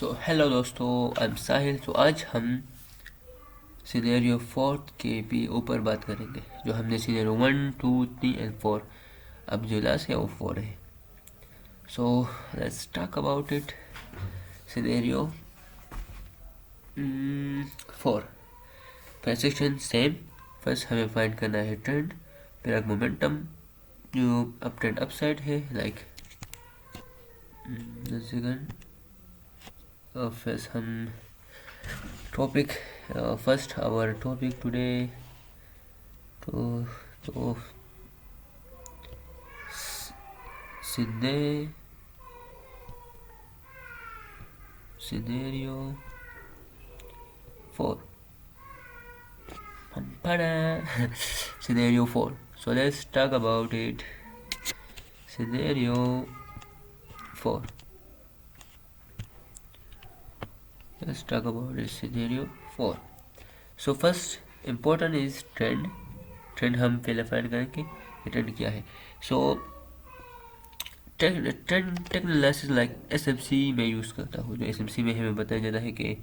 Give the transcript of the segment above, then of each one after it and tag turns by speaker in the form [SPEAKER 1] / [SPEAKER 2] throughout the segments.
[SPEAKER 1] So hello दोस्तों, I am साहिल। तो आज हम सिनेरियो 4 के भी ऊपर बात करेंगे। जो हमने सिनेरियो 1, 2, 3 एंड 4, अब जो लास्ट है वो 4 है। सो let's talk about it. Scenario 4, first section same. First हमें फाइंड करना है ट्रेंड, फिर मोमेंटम जो अप ट्रेंड अप साइड है, लाइक सेकंड। फर्स्ट हम topic, first hour topic today तो scenario 4 scenario 4. So let's talk about it. Scenario 4. Let's talk about it. Scenario 4. So first important is trend. Trend हम पहले find करेंगे कि trend क्या है। सो trend technologies like SMC में use करता हूँ। जो एसएमसी में हमें बताया जाता है कि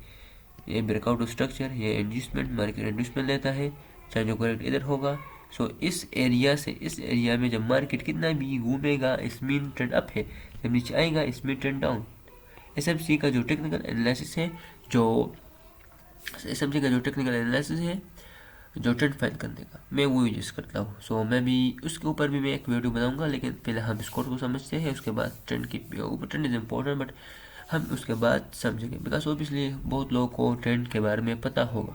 [SPEAKER 1] ये ब्रेकआउट स्ट्रक्चर, ये इंड्यूसमेंट, मार्केट इंड्यूसमेंट लेता है, चाहे जो करेक्ट इधर होगा। सो इस एरिया से इस एरिया में जब मार्केट कितना भी घूमेगा, इसमें ट्रेंड अप है, जब नीचे आएगा इसमें ट्रेंड डाउन। एसएमसी का जो टेक्निकल एनालिसिस है, जो ट्रेंड फाइंड करने का, मैं वो यूज करता हूँ। सो मैं भी उसके ऊपर भी मैं एक वीडियो बनाऊंगा, लेकिन पहले हम इस कोड को समझते हैं, उसके बाद ट्रेंड की ऊपर। ट्रेंड इज इम्पोर्टेंट बट हम उसके बाद समझेंगे, बिकॉज ऑब्वियसली बहुत लोगों को ट्रेंड के बारे में पता होगा।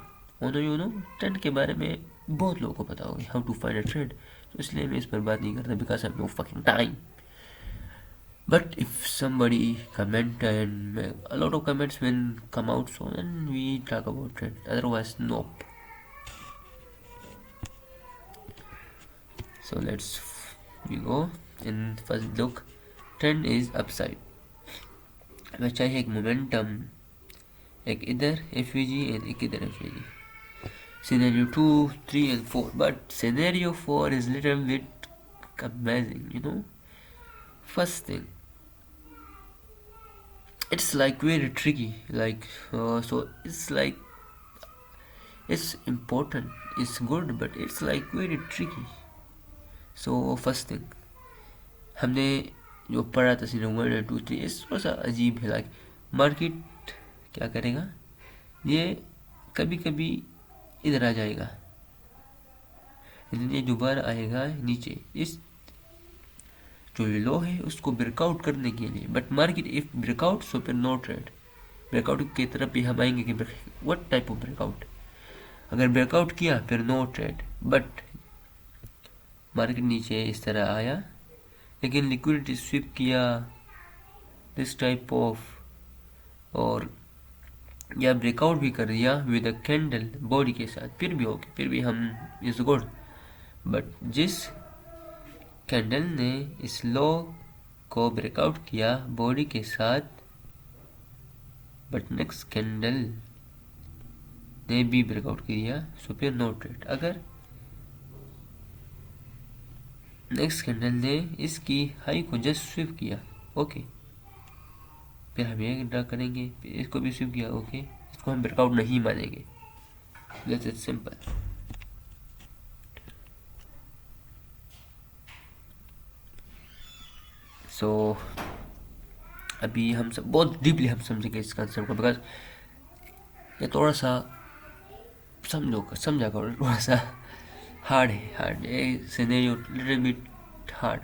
[SPEAKER 1] ट्रेंड के बारे में बहुत लोगों को पता होगा, how to find a trend. तो इसलिए मैं इस पर बात नहीं करता, because I have no fucking time. But if somebody comment and a lot of comments will come out, so then we talk about trend. Otherwise, nope. So we go in first look. Trend is upside. हमें चाहिए एक momentum, एक इधर FVG and एक इधर FVG. Scenario 2, 3 and 4, but scenario 4 is little bit amazing. First thing, it's like very tricky, like so it's important, it's good, but it's like very tricky. So first thing हमने जो पढ़ा था scenario 1 और 2, 3, इस थोड़ा सा अजीब है। लाइक मार्केट क्या करेगा, ये कभी कभी इधर आ जाएगा, ये दोबारा आएगा नीचे, इस जो लो है उसको ब्रेकआउट करने के लिए। बट मार्केट इफ ब्रेकआउट, सो फिर नो ट्रेड। ब्रेकआउट की तरफ भी हम आएंगे कि व्हाट टाइप ऑफ ब्रेकआउट। अगर ब्रेकआउट किया फिर नो ट्रेड। बट मार्केट नीचे इस तरह आया, लेकिन लिक्विडिटी स्विप किया दिस टाइप ऑफ, और या ब्रेकआउट भी कर दिया विद अ कैंडल बॉडी के साथ, फिर भी ओके, फिर भी हम इज गुड। बट जिस कैंडल ने इस लो को ब्रेकआउट किया बॉडी के साथ, बट नेक्स्ट कैंडल ने भी ब्रेकआउट किया, सो फिर नो ट्रेड। अगर नेक्स्ट कैंडल ने इसकी हाई को जस्ट स्विप किया, ओके, फिर हम ये ड्रा करेंगे, फिर इसको भी स्विप किया, ओके, इसको हम ब्रेकआउट नहीं मानेंगे। That's it, simple. सो अभी हम सब बहुत डीपली हम समझेंगे इस कंसेप्ट को, बिकॉज ये थोड़ा सा समझा करो, थोड़ा सा हार्ड है scenario, little bit hard.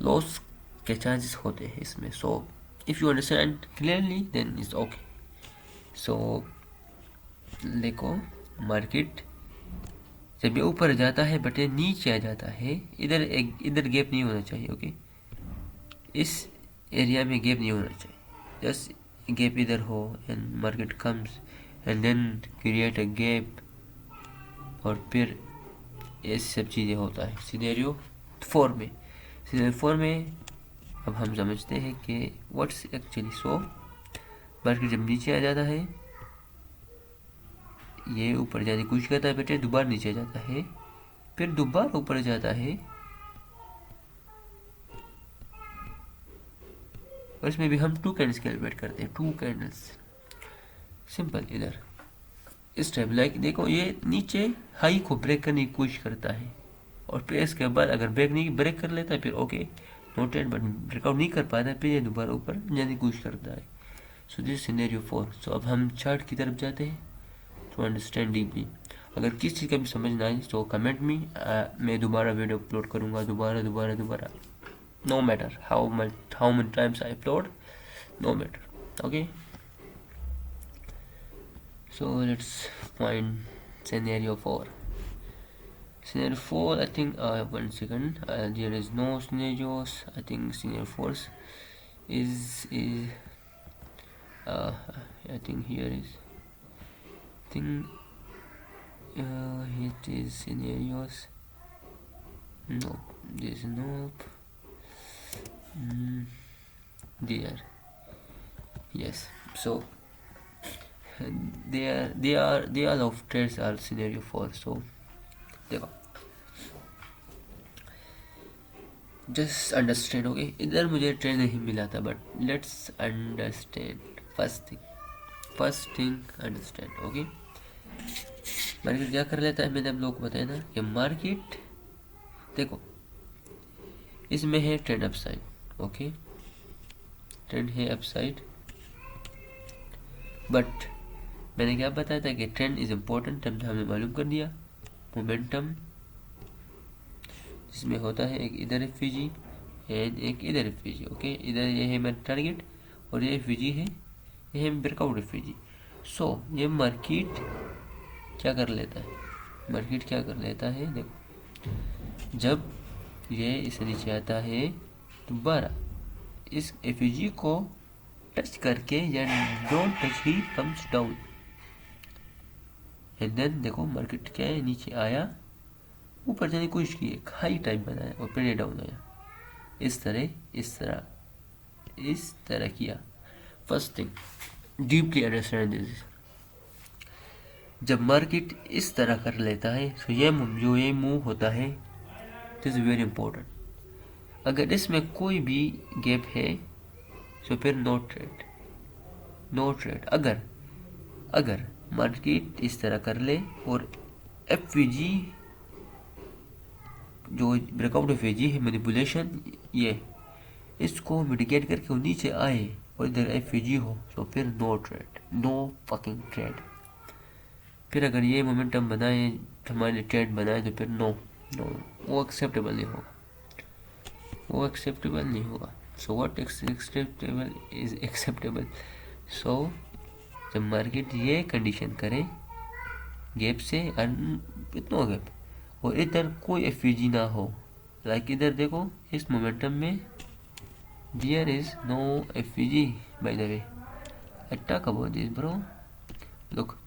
[SPEAKER 1] Loss के चांसेस होते हैं इसमें। So if you understand clearly then is okay. So देखो, मार्केट जब ये ऊपर जाता है बट ये नीचे आ जाता है, इधर गैप नहीं होना चाहिए, ओके। इस एरिया में गैप नहीं होना चाहिए, जस्ट गैप इधर हो and market comes and then create a gap, और फिर ये सब चीज़ें होता है सिनेरियो 4 में। सिनेरियो 4 में अब हम समझते हैं कि व्हाट्स एक्चुअली। सो मार्केट जब नीचे आ जाता है, ये ऊपर जाने की कोशिश करता है बेटे, दोबारा नीचे आ जाता है, फिर दोबारा ऊपर जाता है, और इसमें भी हम 2 कैंडल्स कैलकुलेट करते हैं, 2 कैंडल्स सिंपल। इधर इस टाइप लाइक देखो ये नीचे हाई को ब्रेक करने की कोशिश करता है और फिर इसके बाद अगर ब्रेक कर लेता है फिर ओके नोटेड, बट ब्रेकआउट नहीं कर पाता है फिर ये दोबारा ऊपर जाने की कोशिश करता है। So this scenario 4। सो अब हम चार्ट की तरफ जाते हैं टू अंडरस्टैंड डीपली। अगर किस चीज़ का भी समझ ना आए तो कमेंट में, मैं दोबारा वीडियो अपलोड करूँगा, दोबारा no matter how many times I upload, no matter. Okay, so let's find scenario 4. Scenario 4, I think 1 second, there is no scenarios. I think scenario 4 is I think here is it is scenarios. No, there is no there. Yes, so they are of trades are scenario 4. So देखो just understand. Okay इधर मुझे trade नहीं मिला था, but let's understand first thing understand. Okay market क्या कर लेता है, मैंने आप लोगों को बताया ना कि मार्केट देखो इसमें है ट्रेंड अपसाइड। ओके ट्रेंड है अपसाइड, बट मैंने क्या बताया था कि ट्रेंड इज इम्पोर्टेंट, तब हमने मालूम कर दिया। मोमेंटम जिसमें होता है एक इधर एफवीजी एंड एक इधर एफवीजी। ओके इधर ये है मेरा टारगेट और ये एफवीजी है, ये है ब्रेकआउट एफवीजी। सो ये मार्केट क्या कर लेता है, देखो जब ये इसे नीचे आता है दोबारा इस एफवीजी को टच करके या डोंट टच ही कम्स डाउन एंड देन देखो मार्केट क्या है, नीचे आया, ऊपर जाने की कोशिश की, एक हाई टाइप बनाया और फिर डाउन आया। इस तरह किया। First thing deeply understand this. जब मार्केट इस तरह कर लेता है तो ये मूव होता है, इट इज़ वेरी इंपॉर्टेंट। अगर इसमें कोई भी गैप है तो फिर नो ट्रेड। अगर मार्केट इस तरह कर ले और एफवीजी जो ब्रेकआउट एफवीजी है मैनिपुलेशन, ये इसको मिटिगेट करके वो नीचे आए और इधर एफवीजी हो तो फिर नो फकिंग ट्रेड। फिर अगर ये मोमेंटम बनाए हमारे ट्रेड बनाए तो फिर नो वो एक्सेप्टेबल नहीं होगा। So what acceptable is acceptable. So जब मार्केट ये कंडीशन करे गैप से इतना गैप और इधर कोई एफवीजी ना हो, लाइक इधर देखो इस मोमेंटम में there is no FVG. By the way I talk about this bro, look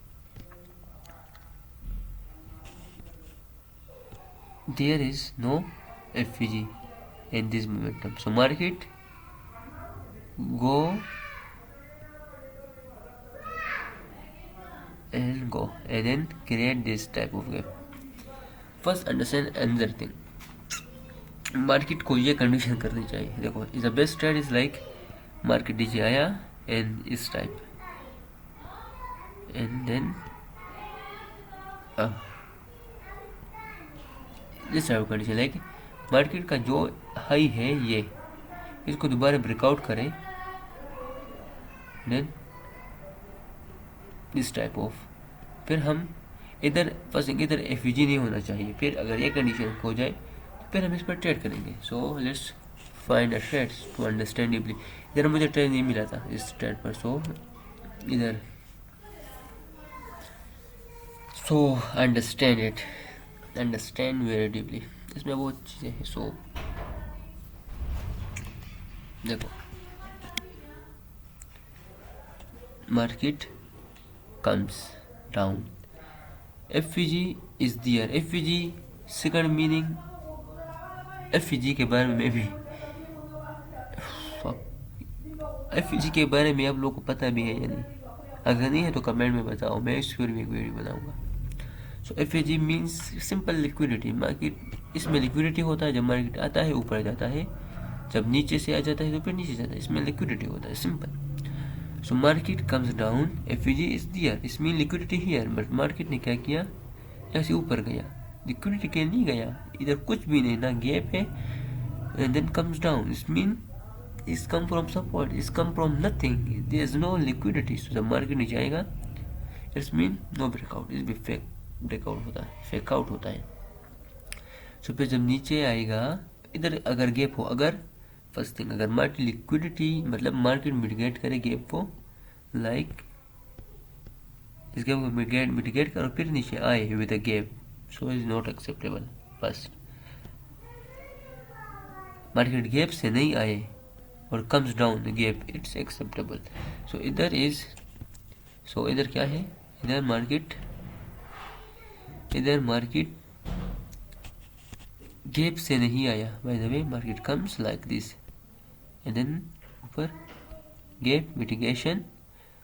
[SPEAKER 1] there is no FVG in this momentum, so market go and then create this type of gap. First understand another thing, market को ये condition करनी चाहिए। देखो is the best trade is like market नीचे आया and इस type and then this type condition, like market का जो हाई है ये इसको दोबारा ब्रेकआउट करे देन दिस टाइप ऑफ, फिर हम इधर फर्स्ट इधर एफवीजी नहीं होना चाहिए। फिर अगर ये कंडीशन हो जाए तो फिर हम इस पर ट्रेड करेंगे। So let's find a trade to understand deeply. इधर मुझे ट्रेड नहीं मिला था इस ट्रेड पर, सो इधर सो अंडरस्टैंड वेरी डीपली। इसमें बहुत चीज़ें हैं। सो देखो market comes down, FVG is there. FVG second meaning, FVG के बारे में भी एफवीजी के बारे में आप लोगों को पता भी है या नहीं? अगर नहीं है तो कमेंट में बताओ, मैं इस पर भी एक वीडियो बनाऊंगा। So FVG means simple liquidity. Market इसमें लिक्विडिटी होता है, जब मार्केट आता है ऊपर जाता है जब नीचे से आ जाता है तो फिर नीचे जाता है, इसमें लिक्विडिटी होता है, simple. So market comes down, FEG is there, इसमें लिक्विडिटी हियर, बट मार्केट ने क्या किया, ऐसे ऊपर गया, लिक्विडिटी के नहीं गया, इधर कुछ भी नहीं, ना गैप है, and then comes down, is mean is come from support, is come from nothing, there is no liquidity. So जब मार्केट नीचे आएगा इट्स मीन नो ब्रेकआउट, इस भी फेक ब्रेकआउट होता है, फेक आउट होता है। सो फिर जब नीचे आएगा, इधर अगर गैप हो, अगर फर्स्ट थिंग अगर मार्केट लिक्विडिटी मतलब मार्केट मिटिगेट करे गैप को, लाइक इस गैप को मिटिगेट करो फिर नीचे आए with a gap, so is not acceptable. First market gap से नहीं आए और comes down gap, it's acceptable. So इधर क्या है, इधर मार्केट गैप से नहीं आया, by the way market comes like this and then ऊपर गैप मिटिगेशन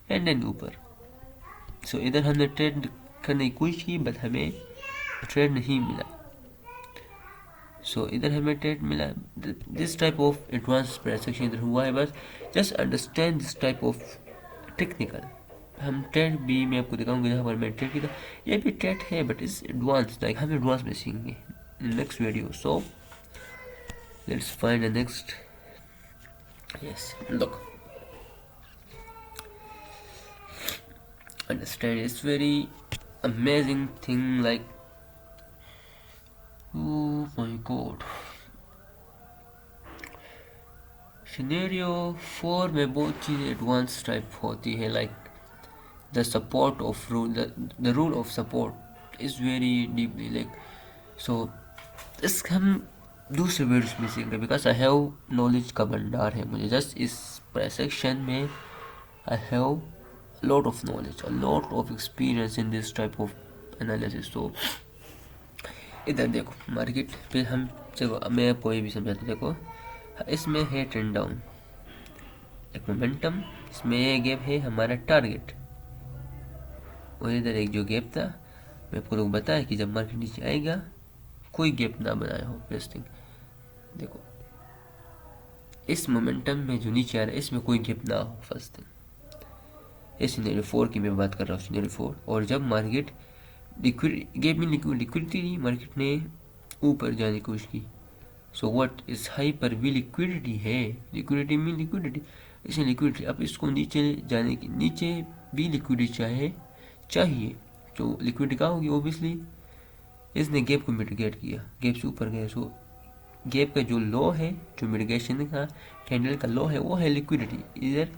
[SPEAKER 1] एंड देन ऊपर। सो इधर हमने ट्रेड करने की कोशिश की बट हमें ट्रेड नहीं मिला। सो इधर हमें ट्रेड मिला, this type of advance transaction इधर हुआ है, बस just understand this type of technical. हम ट्रेड भी मैं आपको दिखाऊंगा जहाँ पर मैं ट्रेड किया, ये भी ट्रेड है बट इस एडवांस, लाइक हम एडवांस में सीखेंगे in next video. So let's find the next. Yes, look, understand, it's very amazing thing, like oh my god, scenario 4 में बहुत चीज़ें एडवांस टाइप होती है, like the support of rule, the rule of support is very deeply, like so इस हम दूसरे videos में सीख रहे, बिकॉज आई हैव नॉलेज का भंडार है मुझे, जस्ट इस सेक्शन में I have lot of knowledge, lot of experience in this type of analysis. तो इधर देखो मार्केट पे हम, चलो मैं आपको ये भी समझाता हूँ, देखो इसमें है ट्रेंड डाउन, एक मोमेंटम, इसमें ये गैप है हमारा टारगेट, और इधर एक जो गैप था मैं आपको लोग बताया कि जब मार्केट नीचे आएगा कोई गैप ना बनाया हो, फर्स्ट थिंग देखो इस मोमेंटम में जो नीचे आ रहा है इसमें कोई गैप ना हो, फर्स्ट थिंग। इस सिनेरियो 4 की मैं बात कर रहा हूँ, सिनेरियो 4। और जब मार्केट गैप में लिक्विडिटी नहीं, मार्केट ने ऊपर जाने की कोशिश की, सो व्हाट इस हाई पर भी लिक्विडिटी है, लिक्विडिटी में लिक्विडिटी, इसे लिक्विडिटी, अब इसको नीचे जाने की, नीचे भी लिक्विडिटी चाहिए, तो लिक्विडिटी कहाँ होगी, ओबियसली इसने गैप को मिटिगेट किया, गैप से ऊपर गया। सो गैप का जो लॉ है, जो मिटिगेशन का कैंडल का लॉ है, वो है लिक्विडिटी, इधर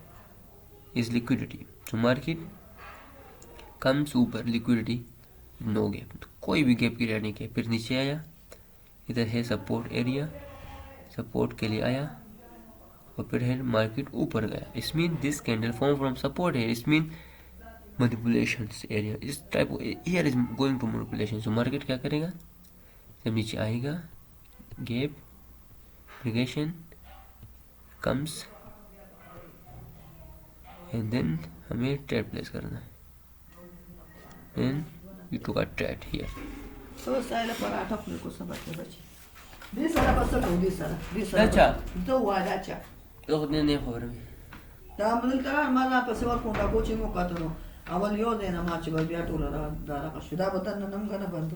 [SPEAKER 1] is liquidity. So market comes ऊपर, लिक्विडिटी नो गैप, तो कोई भी गैप क्रिएट नहीं किया, फिर नीचे आया, इधर है सपोर्ट एरिया, सपोर्ट के लिए आया, और फिर है मार्केट ऊपर गया, इस mean this candle form from support है, इस मीन manipulations area, इस type here is going to manipulation। so market क्या करेगा, जब नीचे आएगा gap mitigation comes and then हमें ट्रेड प्लेस करना है, then you took a trade here।
[SPEAKER 2] तो साइला पर आठ अपने को समझ में बची दिस सारा बस तो दिस सारा
[SPEAKER 1] अच्छा
[SPEAKER 2] तो वाला अच्छा
[SPEAKER 1] तो नहीं खबर में
[SPEAKER 2] तामल तरा माला पर सेवा कोंडा कोचिंग को काटनो अवल यो देना माच बल टोला दारा का शुदा बतन नम गना बंदू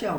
[SPEAKER 2] चाओ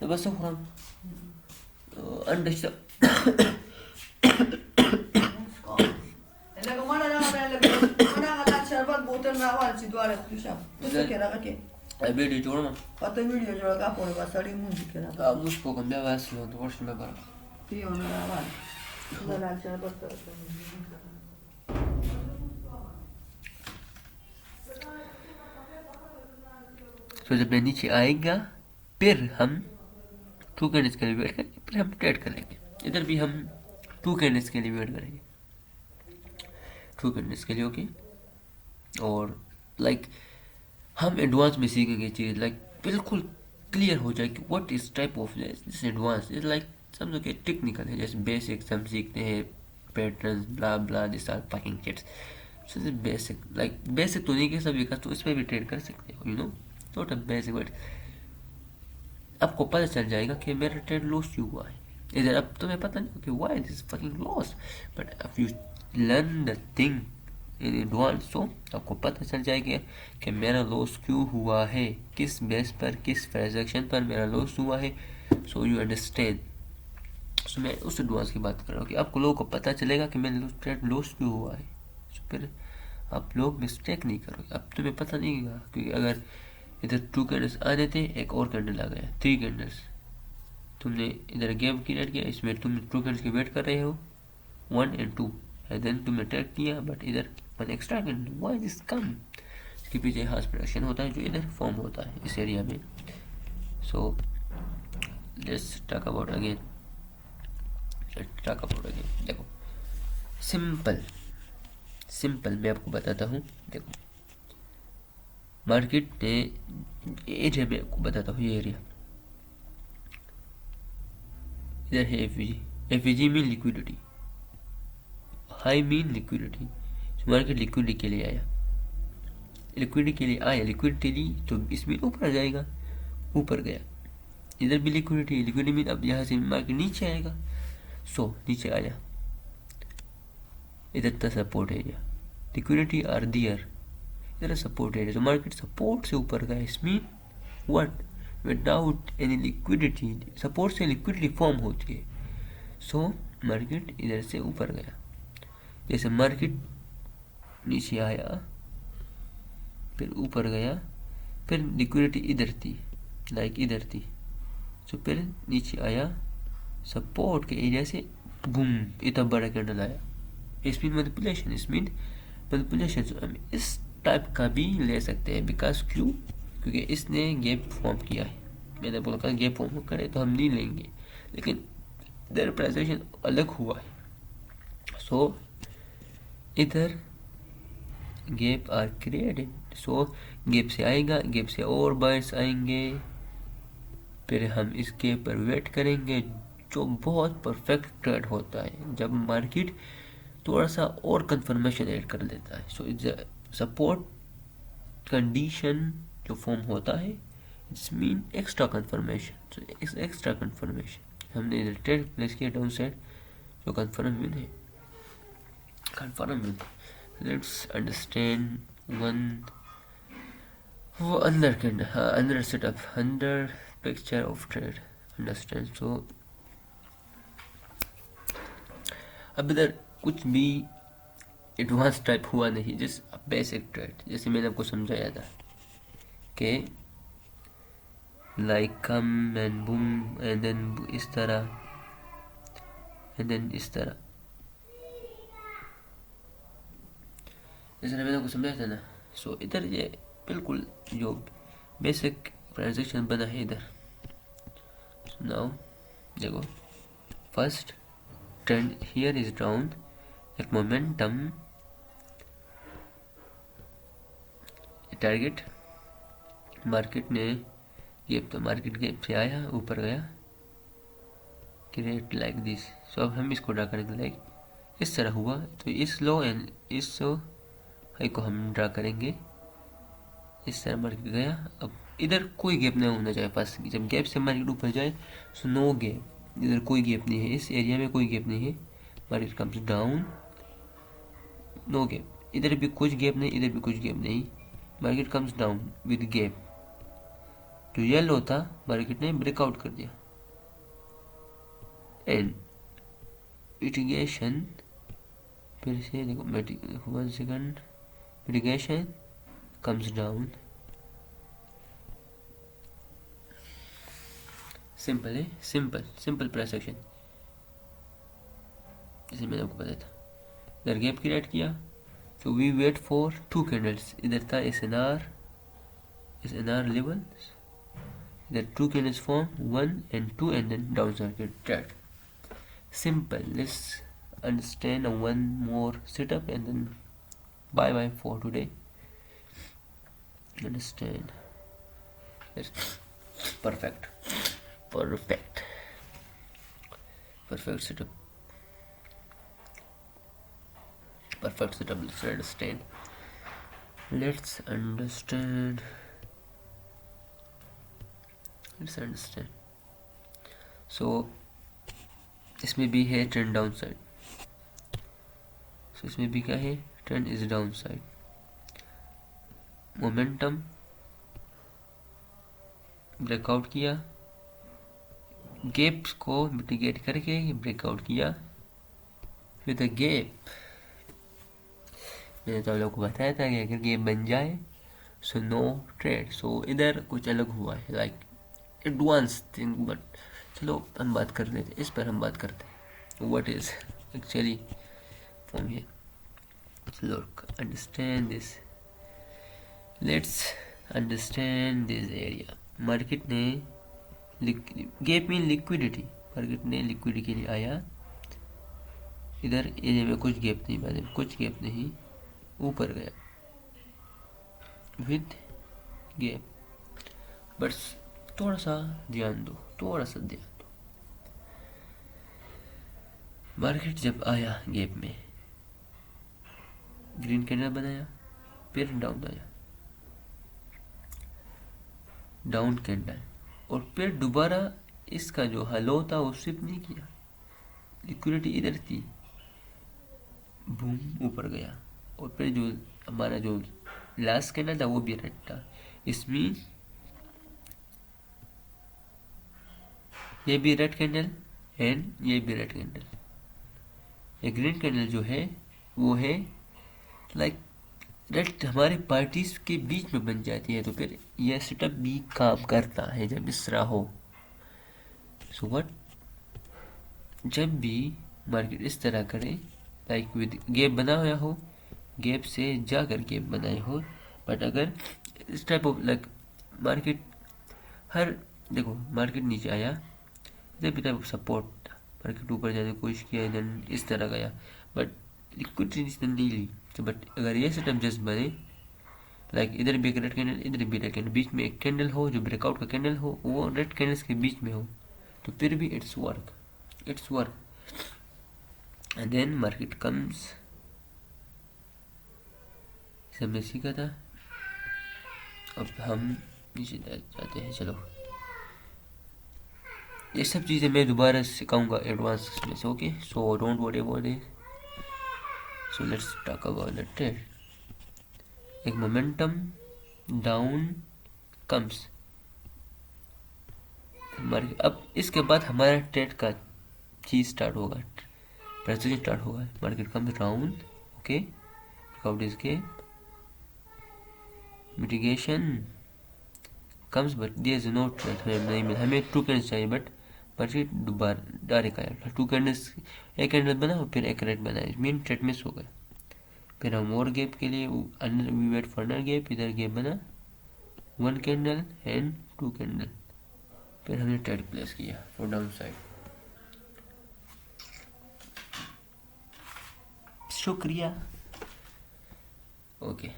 [SPEAKER 1] तो बस हम अंडरस्टैंड
[SPEAKER 2] लगा माना ना माना वाला शरबत बोतल ना वाला चिदवाले खुशा तो क्या रहा के
[SPEAKER 1] वीडियो जोड़ना
[SPEAKER 2] पता वीडियो जोड़ा का पोले बस साड़ी मुंह के ना
[SPEAKER 1] का मुझको कम बे वास लो तो वर्ष में बार
[SPEAKER 2] पियो ना वाला वाला शरबत
[SPEAKER 1] तो जब नीचे आएगा फिर हम 2 कैंडल्स के लिए वेट करेंगे, फिर हम ट्रेड करेंगे, इधर भी हम 2 कैंडल्स के लिए वेट करेंगे, 2 कैंडल्स के लिए, ओके। और लाइक हम एडवांस में सीखेंगे चीज़, लाइक बिल्कुल क्लियर हो जाए कि what is type of this advance is, like समझो कि टेक्निकल है, जैसे बेसिक्स हम सीखते हैं, patterns blah blah, this are packing chits, so this basic, like basic तो नहीं कह सकते, तो इस पर भी ट्रेड कर सकते हो, you know, not a basic but आपको पता चल जाएगा कि मेरा ट्रेड लॉस क्यों हुआ है। इधर अब तुम्हें पता नहीं कि why this fucking loss, but if you learn the thing in advance, तो आपको पता चल जाएगा कि मेरा लॉस क्यों हुआ है, किस बेस पर, किस ट्रांजेक्शन पर मेरा लॉस हुआ है। So you understand. सो मैं उस एडवांस की बात कर रहा हूँ कि आपको लोगों को पता चलेगा कि मेरा ट्रेड लॉस क्यों हुआ है। सो फिर आप लोग मिस्टेक नहीं करोगे। अब तुम्हें पता नहीं होगा, क्योंकि अगर इधर 2 कैंडल्स आने थे, एक और कैंडल आ गया, 3 कैंडल्स, तुमने इधर गेम क्रिएट किया, इसमें तुम 2 कैंडल्स की वेट कर रहे हो, 1 and 2, एंड देन तुमने ट्रैक किया, बट इधर 1 extra candle, why this come. इसके पीछे हार्स प्रोडक्शन होता है जो इधर फॉर्म होता है इस एरिया में। सो लेट्स टॉक अबाउट अगेन, देखो सिंपल मैं आपको बताता हूँ। देखो मार्केट ने एरिया में आपको बताता हूँ, ये एरिया इधर है एफवीजी में liquidity, high mean liquidity. Market liquidity के लिए आया, लिक्विडिटी ली तो इसमें ऊपर जाएगा, ऊपर गया, इधर भी लिक्विडिटी मीन अब यहाँ से मार्केट नीचे आएगा। सो नीचे आया, इधर था सपोर्ट एरिया, लिक्विडिटी आर दियर, इधर सपोर्ट एरिया, तो मार्केट सपोर्ट से ऊपर गया। इसमें what, without any liquidity, support से लिक्विडिटी फॉर्म होती है। सो मार्केट इधर से ऊपर गया, जैसे मार्केट नीचे आया फिर ऊपर गया, फिर लिक्विडिटी इधर थी, लाइक इधर थी, तो फिर नीचे आया, सपोर्ट के एरिया से बूम इतना बड़ा कैंडल आया। इसमें मैनिपुलेशन हम इस टाइप का भी ले सकते हैं, बिकॉज क्योंकि इसने गैप फॉर्म किया है। मैंने बोला गैप फॉर्म करे तो हम नहीं लेंगे, लेकिन इधर प्राइसेशन अलग हुआ है। सो इधर gap are created, so gap से आएगा, गैप से और बायर्स आएंगे, फिर हम इस गैप पर वेट करेंगे, जो बहुत परफेक्ट ट्रेड होता है जब मार्केट थोड़ा सा और कंफर्मेशन ऐड कर देता है। सो सपोर्ट कंडीशन जो फॉर्म होता है, it's mean extra confirmation. So extra confirmation हमने इधर ट्रेड प्लेस किया डाउन साइड, जो कंफर्म है। लेट्स अंडरस्टैंड वन वो अंदर कैंडल, हाँ अंदर सेटअप, अंदर पिक्चर ऑफ ट्रेड अंडरस्टैंड। सो अब इधर कुछ भी एडवांस टाइप हुआ नहीं, जस्ट बेसिक ट्रेड, जैसे मैंने आपको समझाया था कि like come and boom and then इस तरह एंड देन इस तरह, जैसे मैंने आपको समझाया था ना। सो इधर ये बिल्कुल जो बेसिक ट्रांजेक्शन बना है इधर। नाउ देखो, first trend here is down, एक मोमेंटम टारगेट, मार्केट ने गैप, तो मार्केट गैप से आया, ऊपर गया, क्रिएट लाइक दिस। सो अब हम इसको ड्रा करेंगे लाइक इस तरह हुआ, तो इस लो एंड इस हाई को हम ड्रा करेंगे इस तरह। मार्केट गया, अब इधर कोई गैप नहीं होना चाहिए फर्स्ट, जब गैप से मार्केट ऊपर जाए सो नो गैप, इधर कोई गैप नहीं है, इस एरिया में कोई गैप नहीं है। Market comes down, no gap, इधर भी कुछ गैप नहीं, इधर भी कुछ गैप नहीं, market comes down with gap, जो येलो था मार्केट ने ब्रेकआउट कर दिया, एंड मिटिगेशन, फिर से देखो 1 second, mitigation comes down, simple है, सिंपल प्राइस एक्शन, जैसे मैंने आपको बताया था। इधर गैप क्रिएट किया, so we wait for 2 candles, इधर था SNR लेवल, इधर 2 candles form, 1 and 2 and then down circuit trade. Simple. Let's understand one more setup and then bye for today. Understand? Yes. Perfect setup. Let's understand. सो इसमें भी है trend down side, सो इसमें भी क्या है, trend is down side. Momentum breakout किया, gaps को mitigate करके ब्रेकआउट किया विद अ गैप। मैंने तो आप लोग को बताया था कि अगर गैप बन जाए सो नो ट्रेड। सो इधर कुछ अलग हुआ है, लाइक एडवांस थिंग, बट चलो हम बात कर लेते, इस पर हम बात करते हैं what is actually from here. Look, understand this, let's understand this area. Market ने गैप मीन लिक्विडिटी, मार्केट ने लिक्विडिटी के लिए आया इधर एरिया में, कुछ गैप नहीं, बाद में कुछ गैप नहीं, ऊपर गया विद गैप। बस थोड़ा सा ध्यान दो, थोड़ा सा ध्यान दो। मार्केट जब आया गैप में, ग्रीन कैंडल बनाया, फिर डाउन आया, डाउन कैंडल, और फिर दोबारा इसका जो हलो था वो स्विप नहीं किया, लिक्विडिटी इधर थी, बूम ऊपर गया, और फिर जो हमारा जो लास्ट कैंडल था वो भी रेड था। इसमें ये भी रेड कैंडल एंड ये भी रेड कैंडल। ये ग्रीन कैंडल जो है वो है लाइक रेड हमारे पार्टीज के बीच में बन जाती है, तो फिर यह सेटअप भी काम करता है जब इस तरह हो। सो व्हाट, जब भी मार्केट इस तरह करे, लाइक विद गैप बना हुआ हो, गैप से जाकर गैप बनाए हो, बट अगर इस टाइप ऑफ लाइक मार्केट हर, देखो मार्केट नीचे आया, इधर भी टाइप ऑफ सपोर्ट था, मार्केट ऊपर जाने की कोशिश किया, इधर इस तरह गया, बट लिक्विडिटी इसने नहीं ली। तो बट अगर ये सेटअप जस्ट बने, लाइक इधर भी एक रेड कैंडल, इधर भी रेड कैंडल, बीच में एक कैंडल हो जो ब्रेकआउट का कैंडल हो, वो रेड कैंडल्स के बीच में हो, तो फिर भी it's work, it's work. And then market comes, हमने सीखा था, अब हम नीचे जाते हैं। चलो ये सब चीज़ें मैं दोबारा सिखाऊंगा एडवांस में से, okay, so don't worry about it. So let's talk about the trade. एक मोमेंटम डाउन कम्स, अब इसके बाद हमारा ट्रेड का चीज स्टार्ट होगा, प्रेसिडेंट स्टार्ट होगा। Market comes down, okay, breakout is के mitigation comes, but there is no trade, हमें नहीं मिला, हमें टू कैंडल्स चाहिए, बट मार्केट दोबारा डायरेक्ट आया, टू कैंडल्स, एक कैंडल बना और फिर एक रेड बना, मेन ट्रेड मिस हो गया। फिर हम और गैप के लिए under we wait for another gap, इधर गैप बना, one candle and two candle, फिर हमने ट्रेड प्लेस किया फॉर डाउन साइड। शुक्रिया, ओके।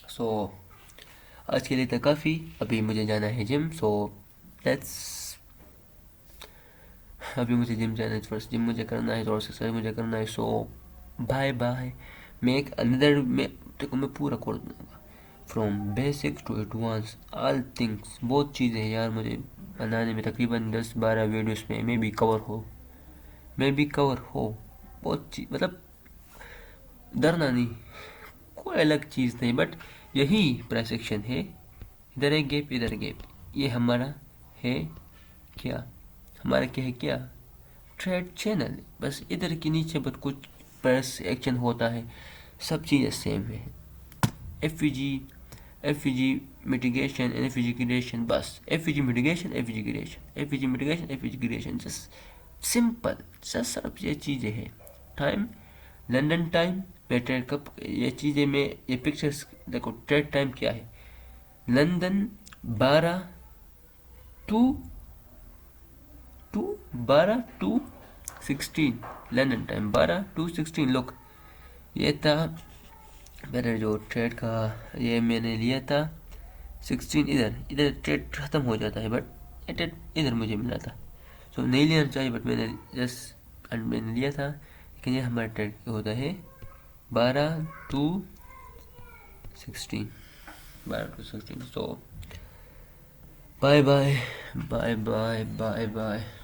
[SPEAKER 1] सो आज के लिए तो काफ़ी, अभी मुझे जाना है जिम, सो लेट्स, अभी मुझे जिम जाना है, फर्स्ट जिम मुझे करना है, और एक्सरसाइज मुझे करना है, सो बाय बाय। मैं एक अंदर में देखो मैं पूरा कर दूँगा, from basic to advance all things, बहुत चीज़ें यार मुझे बनाने में, तकरीबन 10-12 वीडियोस में मैं भी कवर हो, बहुत चीज, मतलब डरना नहीं, कोई अलग चीज़ नहीं, बट यही प्राइस एक्शन है, इधर एक गैप, इधर गैप, ये हमारा है क्या, हमारा क्या है, क्या ट्रेड चैनल, बस इधर के नीचे बस कुछ प्राइस एक्शन होता है, सब चीज़ें सेम है। एफवीजी मिटिगेशन, एफवीजी क्रिएशन, बस FVG mitigation, FVG creation, FVG mitigation, FVG creation, just simple, just सब ये चीज़ें हैं। टाइम, लंदन टाइम में ट्रेड कब, ये चीज़ें में, ये पिक्चर्स देखो, ट्रेड टाइम क्या है, London 12 to 16, London time 12 to 16। लोग ये था मेरा जो ट्रेड का, ये मैंने लिया था 16, इधर ट्रेड ख़त्म हो जाता है, बट ट्रेड इधर मुझे मिला था, सो नहीं लेना चाहिए, बट मैंने लिया था, लेकिन ये हमारा ट्रेड होता है 12 to 16, 12 to 16। So bye bye bye bye bye bye.